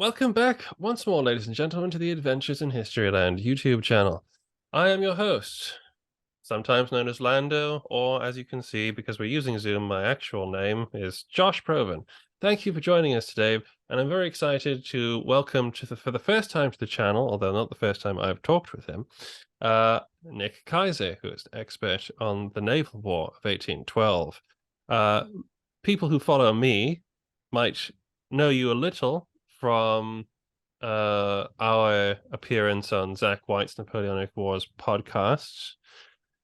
Welcome back once more, ladies and gentlemen, to the Adventures in Historyland YouTube channel. I am your host, sometimes known as Lando, or as you can see, because we're using Zoom, my actual name is Josh Proven. Thank you for joining us today, and I'm very excited to welcome for the first time to the channel, although not the first time I've talked with him, Nick Kaizer, who is an expert on the Naval War of 1812. People who follow me might know you a little from our appearance on Zach White's Napoleonic Wars podcast,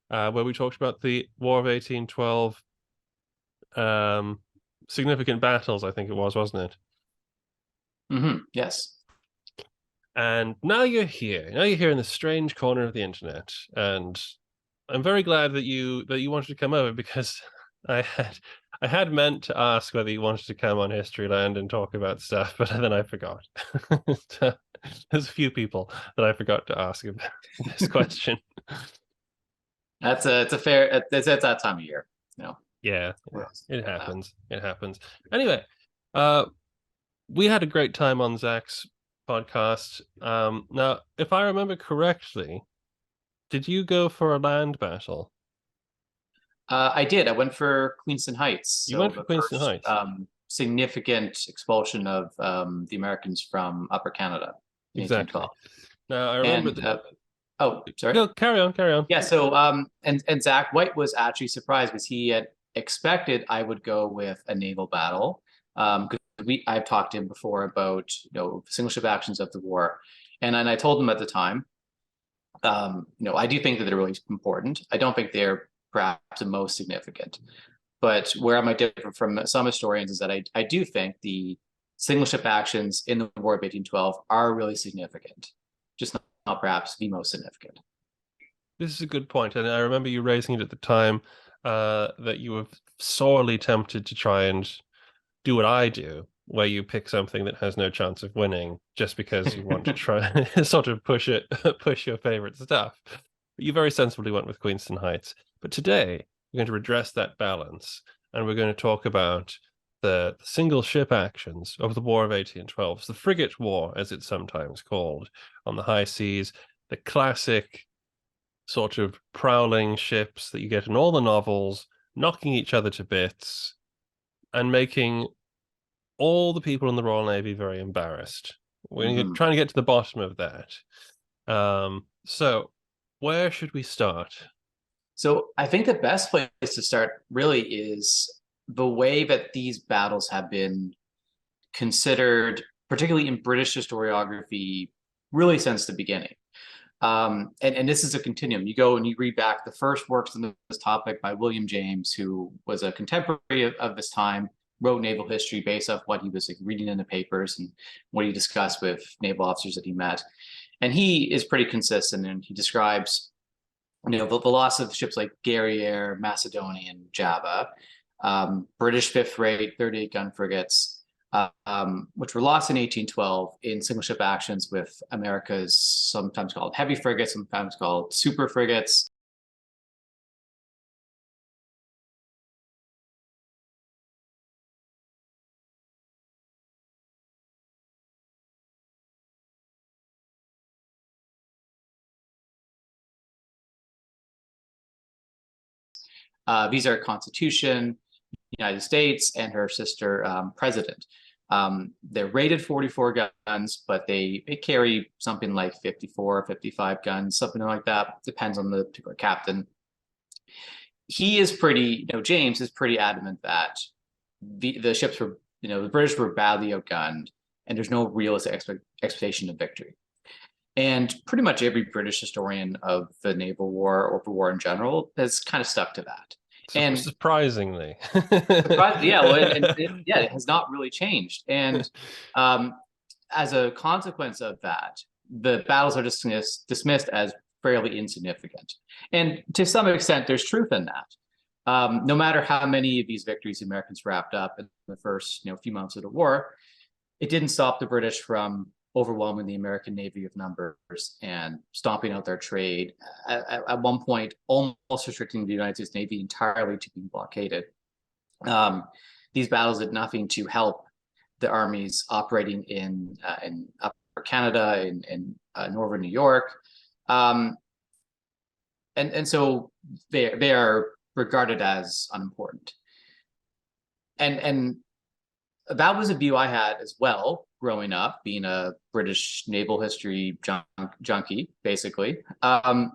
where we talked about the War of 1812, significant battles, I think it was, wasn't it? Yes. And now you're here. Now you're here in the strange corner of the internet, and I'm very glad that you wanted to come over because I had meant to ask whether you wanted to come on Historyland and talk about stuff, but then I forgot. There's a few people that I forgot to ask about this question. It's a fair. It's that time of year, Yeah, it happens. It happens. Anyway, we had a great time on Zach's podcast. Now, if I remember correctly, did you go for a land battle? I did. I went for Queenston Heights. You went for Queenston Heights. Significant expulsion of the Americans from Upper Canada. Exactly. Now I remember. Oh, sorry. No, carry on. Yeah. So and Zach White was actually surprised because he had expected I would go with a naval battle. Because I've talked to him before about single ship actions of the war, and I told him at the time, I do think that they're really important. I don't think they're perhaps the most significant, but where I might differ from some historians is that I do think the single ship actions in the War of 1812 are really significant, just not perhaps the most significant. This is a good point, and I remember you raising it at the time, that you were sorely tempted to try and do what I do, where you pick something that has no chance of winning just because you want to try sort of push your favorite stuff. But you very sensibly went with Queenston Heights. But today we're going to redress that balance, and we're going to talk about the single ship actions of the War of 1812, the frigate war, as it's sometimes called, on the high seas, the classic sort of prowling ships that you get in all the novels, knocking each other to bits and making all the people in the Royal Navy very embarrassed. We're trying to get to the bottom of that. So where should we start? So I think the best place to start really is the way that these battles have been considered, particularly in British historiography, really since the beginning. And this is a continuum. You go and you read back the first works on this topic by William James, who was a contemporary of this time, wrote naval history based off what he was reading in the papers and what he discussed with naval officers that he met. And he is pretty consistent, and he describes the loss of ships like Guerriere, Macedonian, Java, British fifth rate 38 gun frigates, which were lost in 1812 in single ship actions with America's sometimes called heavy frigates, sometimes called super frigates. These are Constitution, United States, and her sister President. They're rated 44 guns, but they carry something like 54, 55 guns, something like that. Depends on the particular captain. He is pretty, James is pretty adamant that the ships were, the British were badly outgunned, and there's no realistic expectation of victory. And pretty much every British historian of the naval war or the war in general has kind of stuck to that. And surprisingly, it has not really changed. And as a consequence of that, the battles are dismissed as fairly insignificant. And to some extent, there's truth in that. No matter how many of these victories the Americans wrapped up in the first few months of the war, it didn't stop the British from overwhelming the American Navy with numbers and stomping out their trade, at one point almost restricting the United States Navy entirely to being blockaded. These battles did nothing to help the armies operating in Upper Canada, in Northern New York, um, and so they are regarded as unimportant. And that was a view I had as well growing up, being a British naval history junkie, basically. And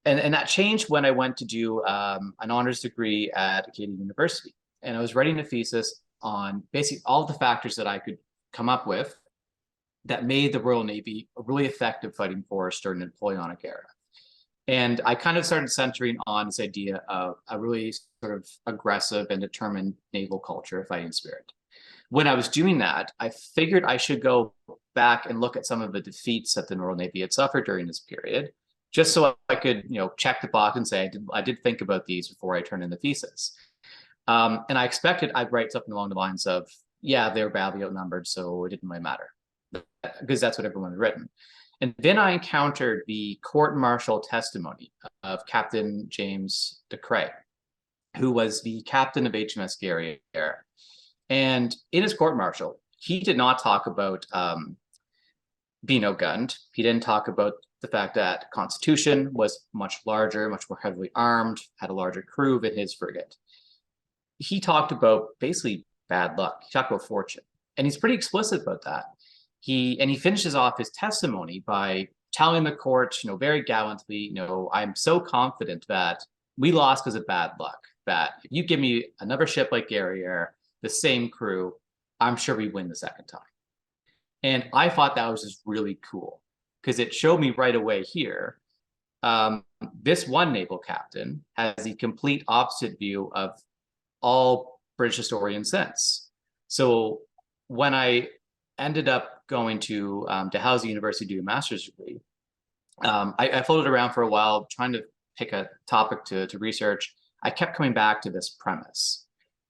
that changed when I went to do an honors degree at Acadia University. And I was writing a thesis on basically all the factors that I could come up with that made the Royal Navy a really effective fighting force during the Napoleonic era. And I kind of started centering on this idea of a really sort of aggressive and determined naval culture, fighting spirit. When I was doing that, I figured I should go back and look at some of the defeats that the Royal Navy had suffered during this period, just so I could, check the box and say I did think about these before I turned in the thesis. And I expected I'd write something along the lines of, yeah, they were badly outnumbered, so it didn't really matter, because that's what everyone had written. And then I encountered the court-martial testimony of Captain James de Cray, who was the captain of HMS Guerriere. And in his court-martial, he did not talk about being outgunned. He didn't talk about the fact that Constitution was much larger, much more heavily armed, had a larger crew than his frigate. He talked about basically bad luck. He talked about fortune. And he's pretty explicit about that. He finishes off his testimony by telling the court, very gallantly, I'm so confident that we lost because of bad luck, that if you give me another ship like Guerriere, the same crew, I'm sure we win the second time. And I thought that was just really cool, because it showed me right away here, this one naval captain has the complete opposite view of all British historians since. So when I ended up going to Dalhousie University to do a master's degree, I floated around for a while trying to pick a topic to research. I kept coming back to this premise.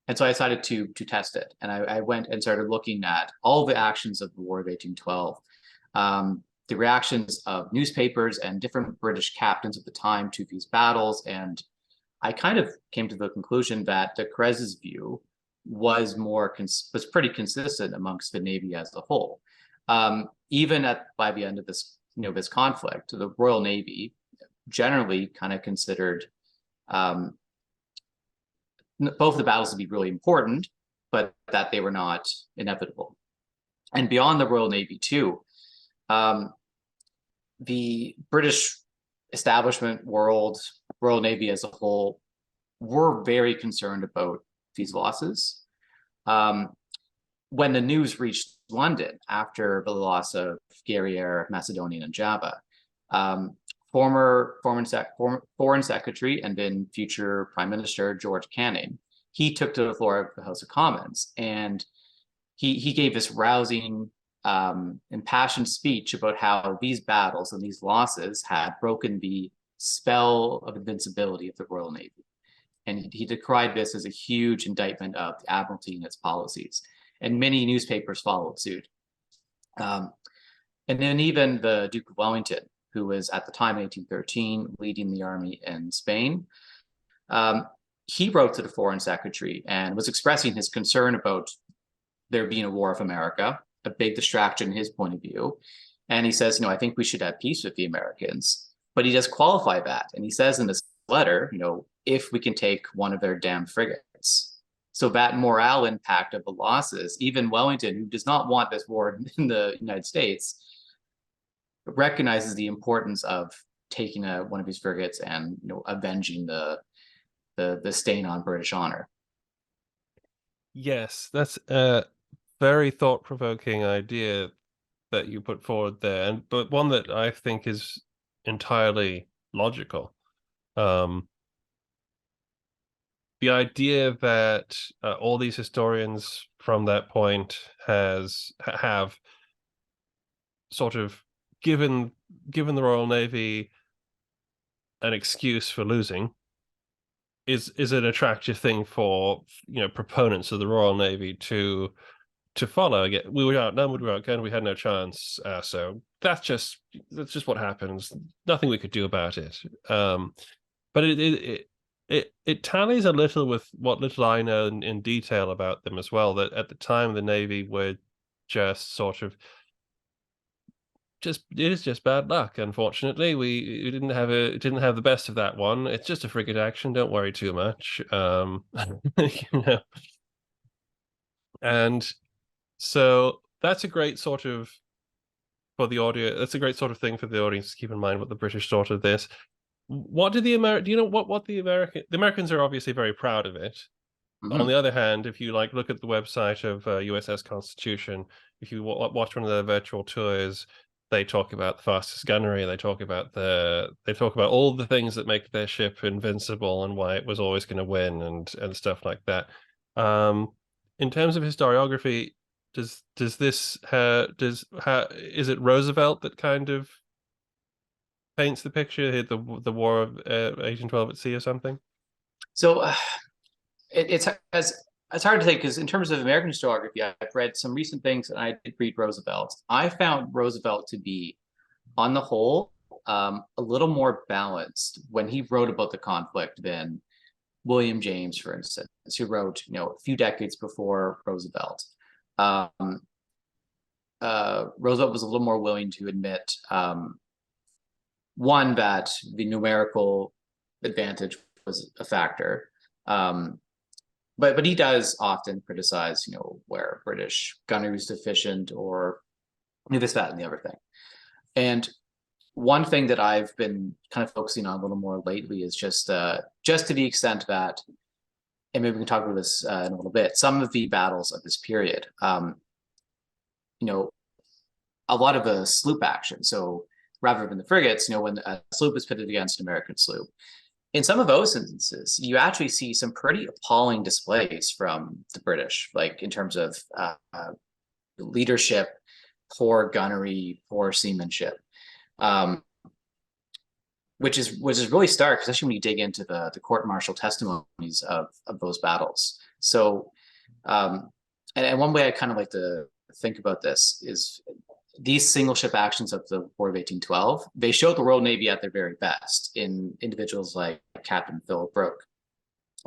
And so I decided to test it. And I went and started looking at all the actions of the War of 1812, the reactions of newspapers and different British captains at the time to these battles. And I kind of came to the conclusion that de Crez's view was pretty consistent amongst the Navy as a whole. Even by the end of this conflict, the Royal Navy generally kind of considered both the battles to be really important, but that they were not inevitable. And beyond the Royal Navy too, the British establishment world, Royal Navy as a whole, were very concerned about these losses. When the news reached London after the loss of Guerriere, Macedonian, and Java, former Foreign Secretary and then future Prime Minister George Canning, he took to the floor of the House of Commons, and he gave this rousing, impassioned speech about how these battles and these losses had broken the spell of invincibility of the Royal Navy. And he decried this as a huge indictment of the Admiralty and its policies. And many newspapers followed suit. And then even the Duke of Wellington, who was at the time in 1813 leading the army in Spain, he wrote to the Foreign Secretary and was expressing his concern about there being a war of America, a big distraction in his point of view. And he says, I think we should have peace with the Americans. But he does qualify that. And he says in this letter, if we can take one of their damn frigates. So that morale impact of the losses, even Wellington, who does not want this war in the United States, recognizes the importance of taking one of these frigates and avenging the stain on British honor. Yes, that's a very thought-provoking idea that you put forward there, but one that I think is entirely logical. The idea that all these historians from that point have sort of given the Royal Navy an excuse for losing is an attractive thing for proponents of the Royal Navy to follow. Again, we were outnumbered, we were outgunned, we had no chance. So that's just what happens. Nothing we could do about it. But it tallies a little with what little I know in detail about them as well. That at the time the Navy were just sort of just it is just bad luck. Unfortunately, we didn't have the best of that one. It's just a frigate action. Don't worry too much. You know, and so that's a great sort of for the audio. That's a great sort of thing for the audience to keep in mind what the British thought of this. What did the American? Do you know what the Americans are obviously very proud of it. On the Mhm. other hand, if you like look at the website of USS Constitution, if you watch one of their virtual tours, they talk about the fastest gunnery. They talk about all the things that make their ship invincible and why it was always going to win and stuff like that. Um, in terms of historiography, does this is it Roosevelt that kind of paints the picture, the War of 1812 at sea or something? So it's hard to say because in terms of American historiography, I've read some recent things and I did read Roosevelt. I found Roosevelt to be, on the whole, a little more balanced when he wrote about the conflict than William James, for instance, who wrote a few decades before Roosevelt. Um, Roosevelt was a little more willing to admit one that the numerical advantage was a factor. Um, but he does often criticize, where British gunnery was deficient or this, that, and the other thing. And one thing that I've been kind of focusing on a little more lately is just to the extent that, and maybe we can talk about this in a little bit, some of the battles of this period, you know, a lot of the sloop action. So rather than the frigates, when a sloop is pitted against an American sloop, in some of those instances, you actually see some pretty appalling displays from the British, like in terms of leadership, poor gunnery, poor seamanship, um, which is really stark, especially when you dig into the court-martial testimonies of those battles. So, and one way I kind of like to think about this is these single ship actions of the War of 1812, they showed the Royal Navy at their very best in individuals like Captain Philip Brooke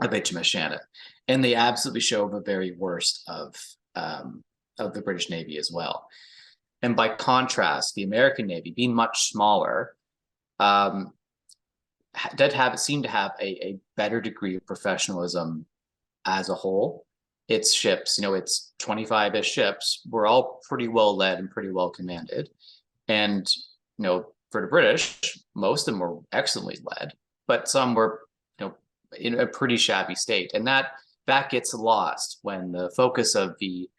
of HMS Shannon, and they absolutely show the very worst of the British Navy as well. And by contrast, the American Navy, being much smaller, um, seem to have a better degree of professionalism as a whole. Its ships, its 25-ish ships were all pretty well led and pretty well commanded. And, for the British, most of them were excellently led, but some were, in a pretty shabby state. And that gets lost when the focus of the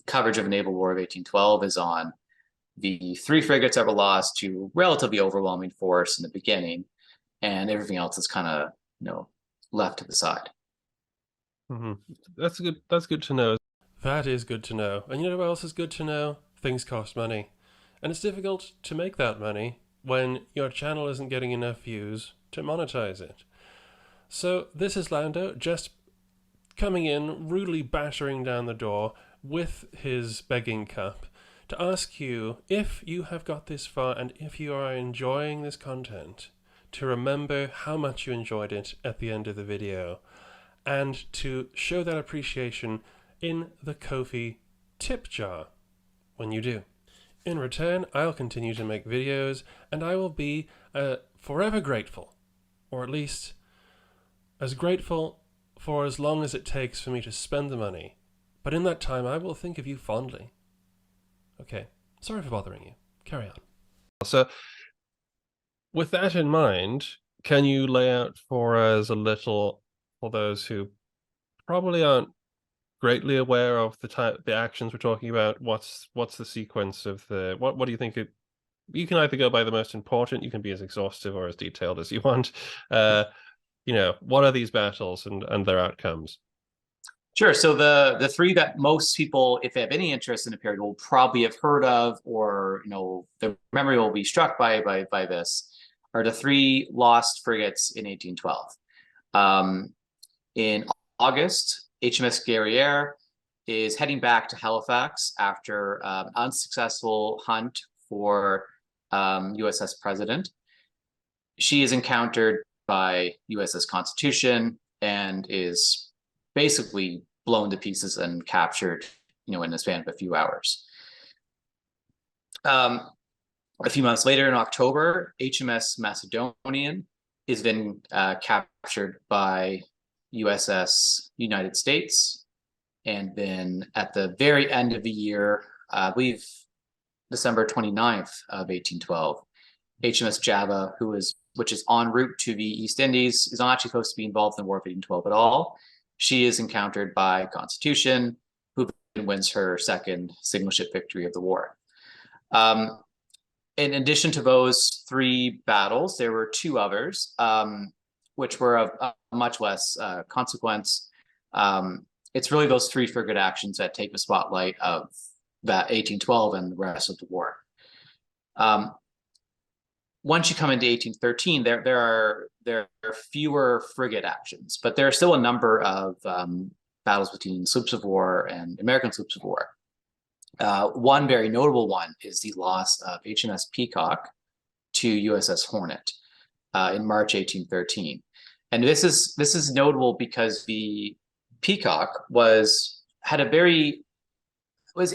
coverage of the naval war of 1812 is on the 3 frigates that were lost to relatively overwhelming force in the beginning, and everything else is kind of, left to the side. Mm-hmm. That's good to know. That is good to know. And you know what else is good to know? Things cost money. And it's difficult to make that money when your channel isn't getting enough views to monetize it. So this is Lando just coming in, rudely battering down the door with his begging cup to ask you, if you have got this far and if you are enjoying this content, to remember how much you enjoyed it at the end of the video, and to show that appreciation in the Ko-fi tip jar when you do. In return, I'll continue to make videos, and I will be forever grateful, or at least as grateful for as long as it takes for me to spend the money. But in that time, I will think of you fondly. Okay, sorry for bothering you. Carry on. So, with that in mind, can you lay out for us a little, for those who probably aren't greatly aware of the actions we're talking about, what's the sequence of what do you think you can either go by the most important, you can be as exhaustive or as detailed as you want. What are these battles and their outcomes? Sure. So the 3 that most people, if they have any interest in the period, will probably have heard of, or the memory will be struck by this, are the 3 lost frigates in 1812. In August, HMS Guerriere is heading back to Halifax after an unsuccessful hunt for USS President. She is encountered by USS Constitution and is basically blown to pieces and captured, in the span of a few hours. A few months later, in October, HMS Macedonian is then captured by USS United States. And then at the very end of the year, I believe December 29th of 1812, HMS Java, which is en route to the East Indies, is not actually supposed to be involved in the War of 1812 at all. She is encountered by Constitution, who wins her second signal ship victory of the war. In addition to those three battles, there were two others, which were of much less consequence. It's really those three frigate actions that take the spotlight of that 1812 and the rest of the war. Once you come into 1813, there are fewer frigate actions, but there are still a number of battles between sloops of war and American sloops of war. One very notable one is the loss of HMS Peacock to USS Hornet in March 1813, and this is notable because the Peacock was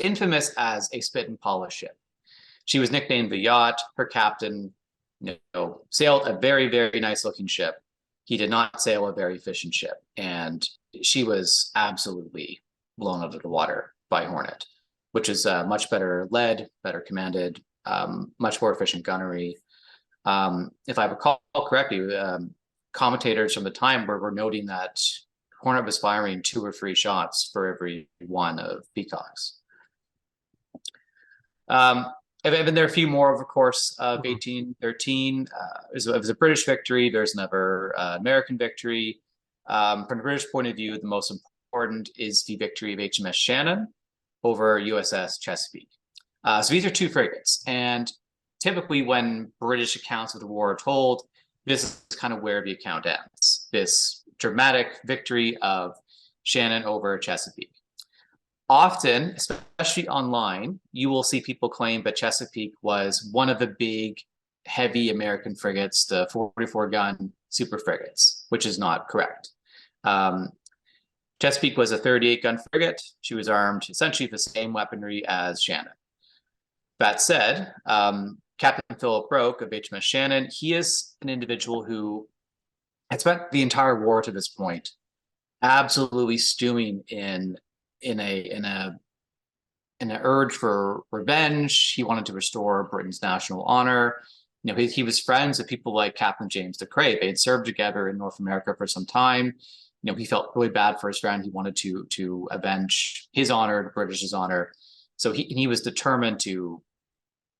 infamous as a spit and polish ship. She was nicknamed the Yacht. Her captain, sailed a very, very nice looking ship. He did not sail a very efficient ship, and she was absolutely blown out of the water by Hornet, which is much better led, better commanded, much more efficient gunnery. If I recall correctly, commentators from the time were noting that Hornet was firing 2 or 3 shots for every one of Peacocks. And then there are a few more, of course, of 1813. It was a British victory. There's another American victory. From the British point of view, the most important is the victory of HMS Shannon over USS Chesapeake. So these are 2 frigates. And typically when British accounts of the war are told, this is kind of where the account ends. This dramatic victory of Shannon over Chesapeake. Often, especially online, you will see people claim that Chesapeake was one of the big, heavy American frigates, the 44-gun Superfrigates, which is not correct. Chesapeake was a 38-gun frigate. She was armed essentially with the same weaponry as Shannon. That said, Captain Philip Broke of HMS Shannon, he is an individual who had spent the entire war to this point absolutely stewing in an urge for revenge. He wanted to restore Britain's national honor. He was friends with people like Captain James de Creye. They had served together in North America for some time. He felt really bad for his friend. He wanted to avenge his honor, the British's honor. So he was determined to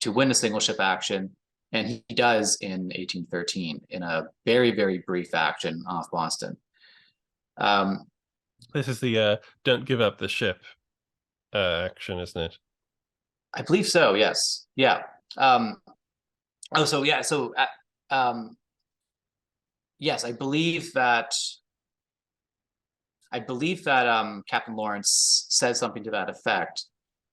win a single ship action, and he does in 1813 in a very, very brief action off Boston. This is the don't give up the ship action, isn't it? I believe so, yes. Yeah. Yes, I believe that Captain Lawrence says something to that effect,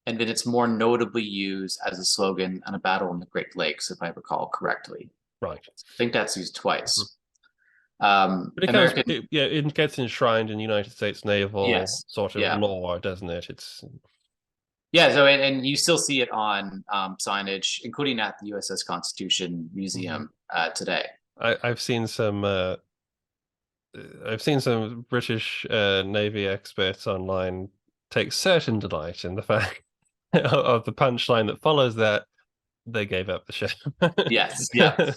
and then it's more notably used as a slogan on a battle in the Great Lakes, if I recall correctly. Right. I think that's used twice. But it gets enshrined in United States naval sort of law, doesn't it? So and you still see it on signage, including at the USS Constitution Museum today. I've seen some British Navy experts online take certain delight in the fact of the punchline that follows that they gave up the ship. Yes, yeah.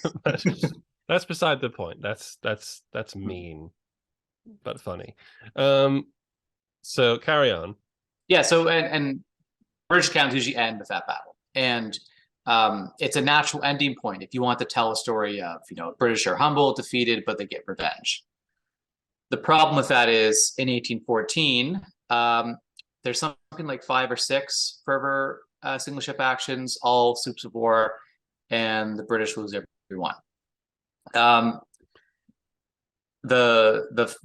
That's beside the point. That's mean, but funny. So carry on. Yeah. So and British accounts usually end with that battle, and it's a natural ending point if you want to tell a story of British are humbled, defeated, but they get revenge. The problem with that is in 1814, there's something like 5 or 6 further single ship actions, all sloops of war, and the British lose every one. The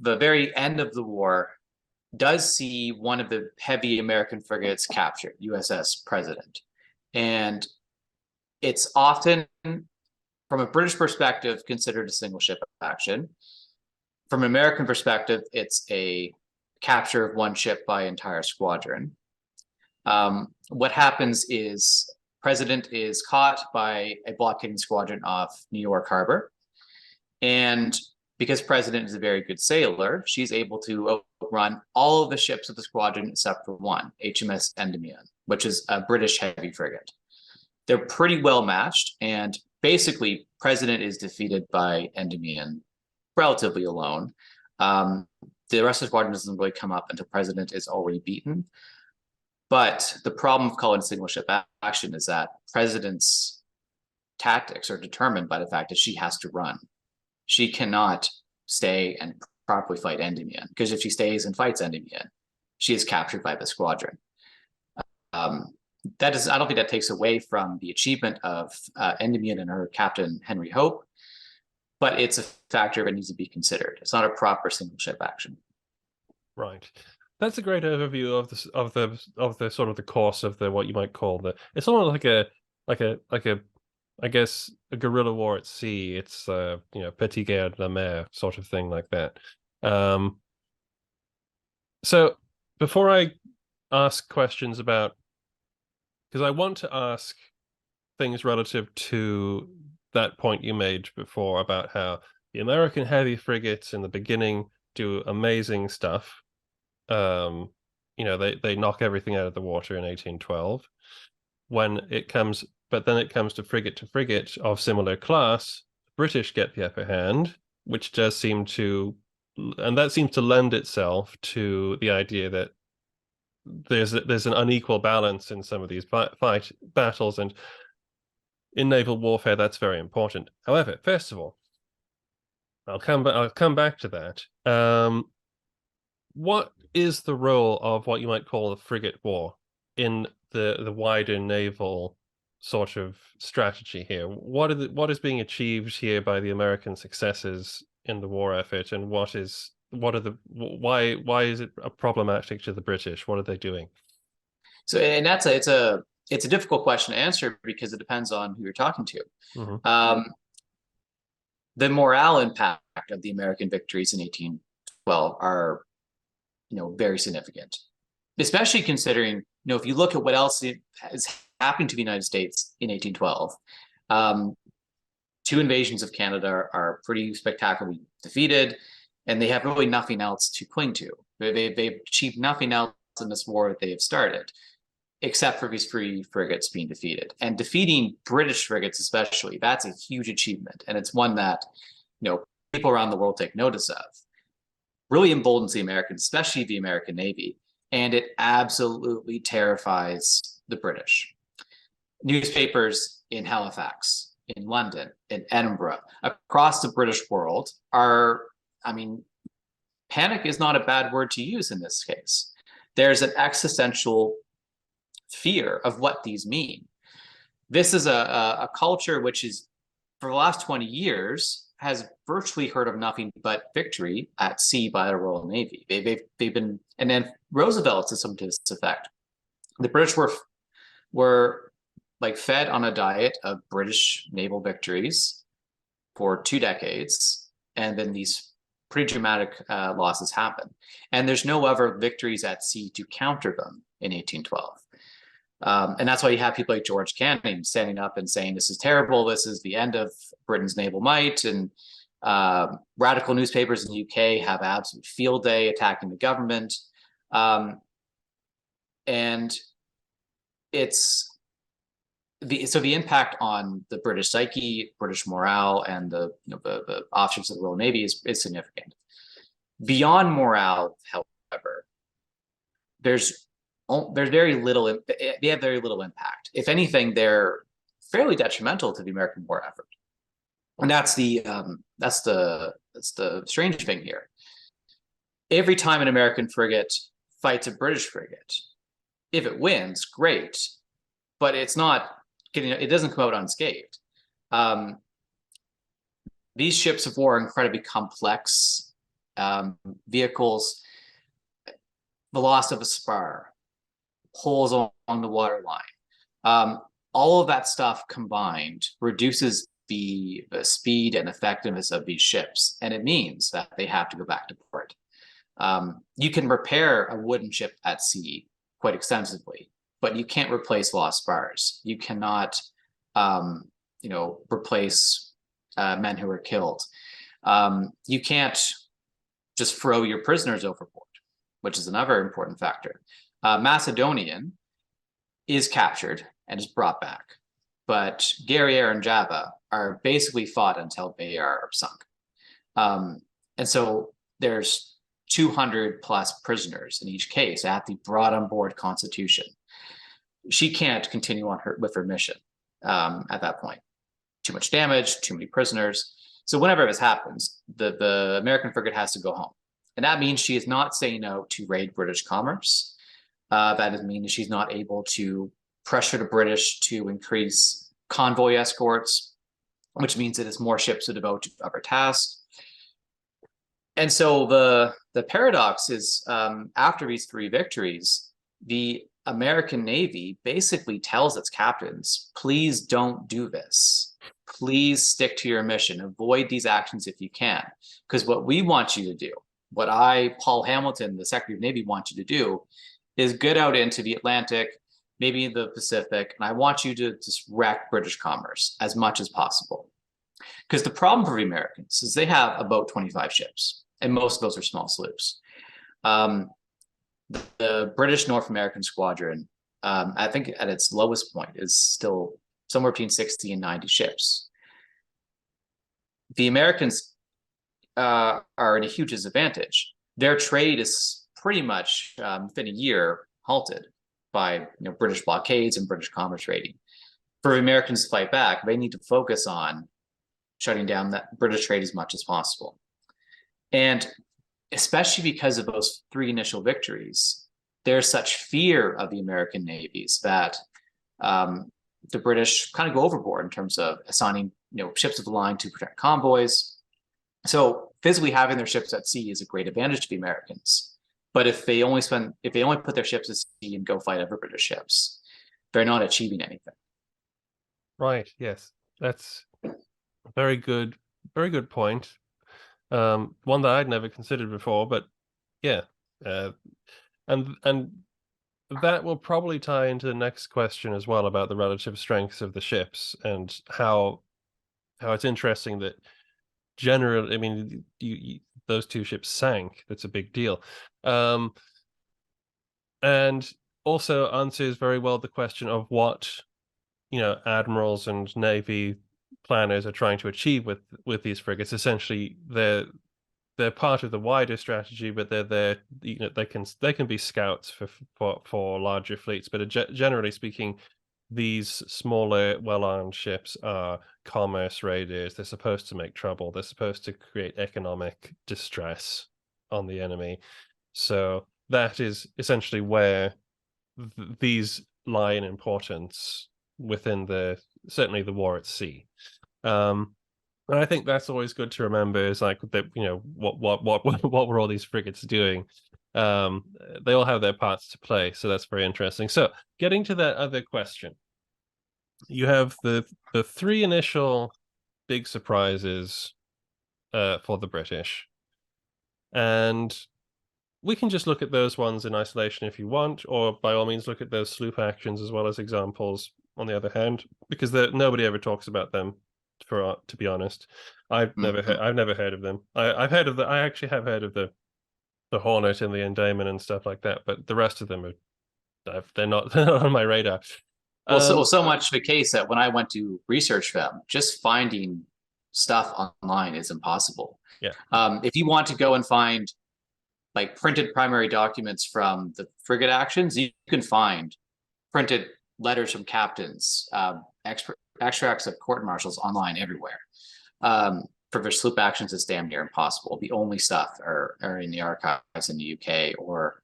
very end of the war does see one of the heavy American frigates captured, USS President, and it's often from a British perspective, considered a single ship action. From an American perspective, it's a capture of one ship by entire squadron. What happens is President is caught by a blockading squadron off New York Harbor. And because President is a very good sailor, she's able to outrun all of the ships of the squadron except for one, HMS Endymion, which is a British heavy frigate. They're pretty well matched, and basically President is defeated by Endymion relatively alone. The rest of the squadron doesn't really come up until President is already beaten. But the problem of calling single ship action is that President's tactics are determined by the fact that she has to run. She cannot stay and properly fight Endymion, because if she stays and fights Endymion, she is captured by the squadron. That is, I don't think that takes away from the achievement of Endymion and her captain Henry Hope, but it's a factor that needs to be considered. It's not a proper single ship action. Right. That's a great overview of the sort of the course of the what you might call the. It's almost like a I guess a guerrilla war at sea. It's petit guerre de la mer sort of thing like that. So before I ask questions about, because I want to ask things relative to that point you made before about how the American heavy frigates in the beginning do amazing stuff. They knock everything out of the water in 1812. But then it comes to frigate of similar class, the British get the upper hand, which does seem to, and that seems to lend itself to the idea that there's an unequal balance in some of these battles, and in naval warfare that's very important. However, first of all, I'll come back to that. What is the role of what you might call the frigate war in the wider naval sort of strategy here? What is being achieved here by the American successes in the war effort, and why is it problematic to the British? What are they doing? So, and it's a difficult question to answer because it depends on who you're talking to. Mm-hmm. The morale impact of the American victories in 1812 are, very significant, especially considering, if you look at what else is happening to the United States in 1812, two invasions of Canada are pretty spectacularly defeated, and they have really nothing else to cling to. They've achieved nothing else in this war that they have started, except for these free frigates being defeated. And defeating British frigates especially, that's a huge achievement, and it's one that, people around the world take notice of. Really emboldens the Americans, especially the American Navy, and it absolutely terrifies the British. Newspapers in Halifax, in London, in Edinburgh, across the British world panic is not a bad word to use in this case. There's an existential fear of what these mean. This is a culture which is, for the last 20 years, has virtually heard of nothing but victory at sea by the Royal Navy. They've been, and then Roosevelt to some to this effect. The British were like fed on a diet of British naval victories for 2 decades, and then these pretty dramatic losses happen. And there's no other victories at sea to counter them in 1812. And that's why you have people like George Canning standing up and saying, this is terrible, this is the end of Britain's naval might. And radical newspapers in the UK have absolute field day attacking the government. And it's the impact on the British psyche, British morale, and the officers of the Royal Navy is significant. Beyond morale, however, there's very little. They have very little impact. If anything, they're fairly detrimental to the American war effort, and that's the strange thing here. Every time an American frigate fights a British frigate, if it wins, great, but it doesn't come out unscathed. These ships of war are incredibly complex vehicles. The loss of a spar, holes along the waterline, all of that stuff combined reduces the speed and effectiveness of these ships, and it means that they have to go back to port. You can repair a wooden ship at sea quite extensively, but you can't replace lost spars. You cannot, replace men who were killed. You can't just throw your prisoners overboard, which is another important factor. Macedonian is captured and is brought back, but Guerriere and Java are basically fought until they are sunk. And so there's 200 plus prisoners in each case that have to be brought on board Constitution. She can't continue on with her mission at that point. Too much damage, too many prisoners. So whenever this happens, the American frigate has to go home. And that means she is not saying no to raid British commerce. That means she's not able to pressure the British to increase convoy escorts, which means it is more ships to devote to other tasks. And so the paradox is, after these 3 victories, the American Navy basically tells its captains, please don't do this. Please stick to your mission. Avoid these actions if you can. Because what we want you to do, what Paul Hamilton, the Secretary of Navy, want you to do is get out into the Atlantic, maybe in the Pacific, and I want you to just wreck British commerce as much as possible. Because the problem for the Americans is they have about 25 ships, and most of those are small sloops. The British North American Squadron, I think at its lowest point, is still somewhere between 60 and 90 ships. The Americans are in a huge disadvantage. Their trade is pretty much within a year halted by British blockades and British commerce raiding. For the Americans to fight back, they need to focus on shutting down that British trade as much as possible. And especially because of those 3 initial victories, there's such fear of the American navies that the British kind of go overboard in terms of assigning ships of the line to protect convoys. So physically having their ships at sea is a great advantage to the Americans. But if they only put their ships at sea and go fight other British ships, they're not achieving anything. Right. Yes, that's a very good point. One that I'd never considered before, but yeah, and that will probably tie into the next question as well about the relative strengths of the ships and how it's interesting that generally, I mean, those 2 ships sank. That's a big deal, and also answers very well the question of what admirals and navy planners are trying to achieve with these frigates. Essentially, they're part of the wider strategy, but they're they can be scouts for larger fleets. But generally speaking, these smaller, well-armed ships are commerce raiders. They're supposed to make trouble. They're supposed to create economic distress on the enemy. So that is essentially where these lie in importance within certainly the war at sea. And I think that's always good to remember, is like that, what were all these frigates doing? They all have their parts to play, so that's very interesting. So getting to that other question, you have the 3 initial big surprises for the British, and we can just look at those ones in isolation if you want, or by all means look at those sloop actions as well as examples on the other hand, because nobody ever talks about them. To be honest, I've never heard of them. I actually have heard of the Hornet and the Endymion and stuff like that, but the rest of them they're not on my radar. Well, so much the case that when I went to research them, just finding stuff online is impossible. Yeah. If you want to go and find like printed primary documents from the frigate actions, you can find printed letters from captains, extracts of court martials online everywhere. For the sloop actions, it's damn near impossible. The only stuff are in the archives in the UK or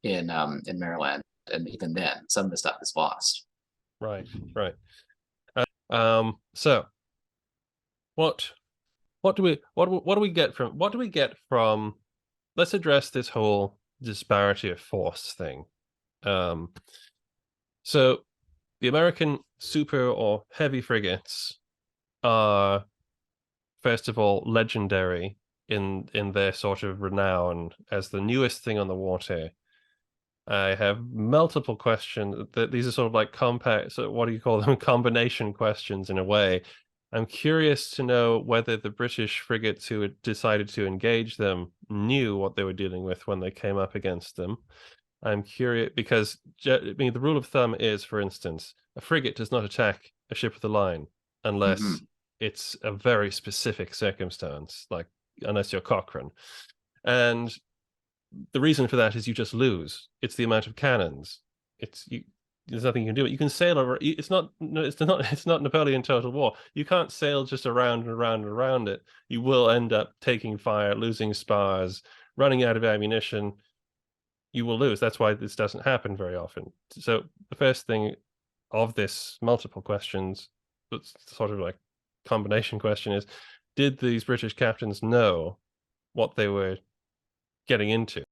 in Maryland, and even then, some of the stuff is lost. Right. So, what do we get from? Let's address this whole disparity of force thing. So the American super or heavy frigates are, first of all, legendary in their sort of renown as the newest thing on the water. I have multiple questions that these are sort of like compact, so what do you call them? Combination questions in a way. I'm curious to know whether the British frigates who had decided to engage them knew what they were dealing with when they came up against them. I'm curious because I mean the rule of thumb is, for instance, a frigate does not attack a ship of the line unless Hmm. it's a very specific circumstance, like unless you're Cochrane. And the reason for that is you just lose. It's the amount of cannons. It's you. There's nothing you can do. You can sail over. It's not. No, it's not. It's not Napoleon Total War. You can't sail just around and around and around it. You will end up taking fire, losing spars, running out of ammunition. You will lose. That's why this doesn't happen very often. So the first thing of this multiple questions, it's sort of like combination question is, did these British captains know what they were getting into?